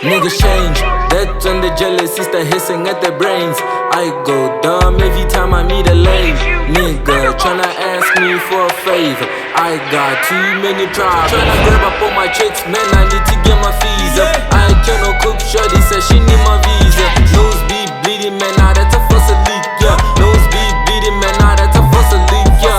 Niggas change, that's when the jealousy start hissing at their brains. I go dumb every time I meet a lame nigga tryna ask me for a favor. I got too many problems. Tryna grab up on my chicks, man, I need to get my fees up. I cannot cook, shorty said she need my visa. Nose be bleeding, man, now that's a fuss a leak, yeah. Nose be bleeding, man, now that's a fuss a leak, yeah.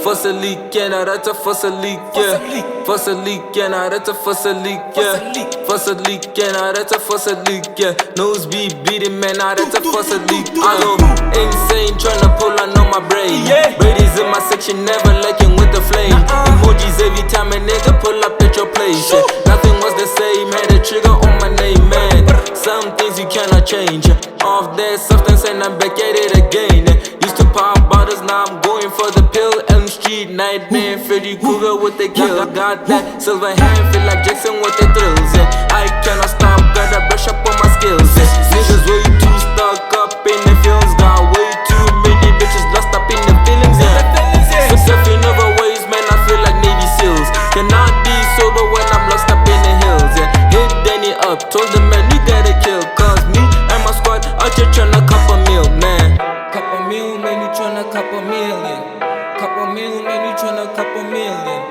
Fuss a leak, yeah, now that's a fuss a leak, yeah. Fuss a leak, yeah, now that's a fuss a leak, yeah. Fuss a leak, yeah, now that's a fuss a leak, yeah. Nose be bleeding, man, now that's a fuss a leak. I go insane tryna pull on my brain. Brady's in my section, never lacking with the flame. Emojis every time a nigga pull up at your place. Nothing was the same, had a trigger on my name, man. Some things you cannot change. Off that substance and I'm back at it again. Used to pop bottles, now I'm going for the pill. Elm Street, Nightmare, Freddy Krueger with the kill. Got that silver hand, feel like Jackson with the thrills. I cannot stop, gotta brush up on my skills. Niggas way too stuck up in the films, got way too many bitches lost up in the feelings. So surfing over waves, man, I feel like Navy SEALs. Cannot be sober when I'm lost up in the hills. Hit Danny up, told the man you gotta kill. Cause me and my squad out here tryna cop a meal, man. Cop a meal, man, you tryna cop a million. Cop a meal, man, you tryna cop a million.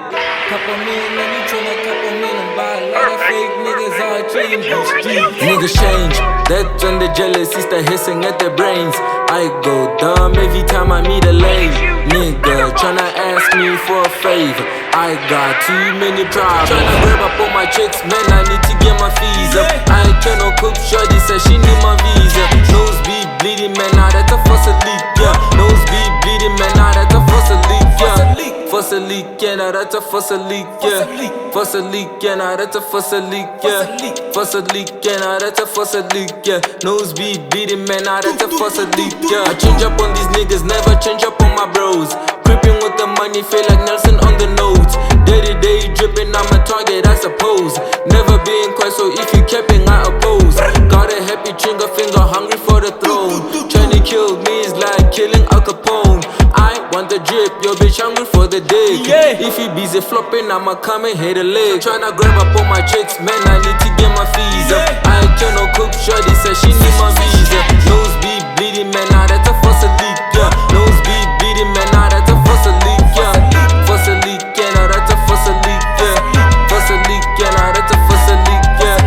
Cop a meal, man, you tryna cop a million. Buy a lot of fake niggas out here in the streets. Niggas change, that's when the jealousy start hissing at their brains. I go dumb every time I meet a lame nigga tryna ask me for a favor. I got too many problems. Tryna grab up on my chicks, man, I need to get my fees up. I cannot cook, shorty said she need my visa. Nose be bleeding, man, now that's a fuss a leak, yeah. Nose be bleeding, man, now that's a fuss a leak, yeah. Fuss a leak, yeah, now that's a fuss a leak, yeah. Fuss a leak, yeah, now that's a fuss a leak, yeah. Fuss a leak, yeah, now that's a fuss a leak, yeah. Nose be bleeding, man, now that's a fuss a leak, yeah. I change up on these niggas, never change up on my bros. Creeping with the money, feel like Nelson on the notes. Day to day dripping, I'm a target, I suppose. Never being quiet, so if you capping, I oppose. Got a happy trigger finger, hungry for the throne. Trying to kill me is like killing Al Capone. I want the drip, your bitch hungry for the dick. If you busy flopping, I'ma come and hit a leg. Tryna grab up on my chicks, man, I need to get my fees up. I cannot cook, shorty said she need my visa. Nose be bleeding, man, now that's a fuss a leak, yeah. Nose be bleeding, man, now that's a fuss a leak, yeah. Fuss a leak, yeah, now that's a fuss a leak, yeah. Fuss a leak, yeah, now that's a fuss a leak, yeah.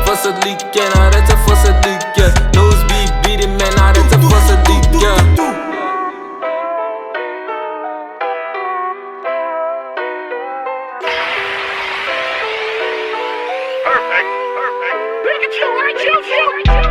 Fuss a leak, yeah, now that's a fuss a leak, yeah. Nose be bleeding, man, now that's a fuss a leak, yeah. Perfect. Look at you,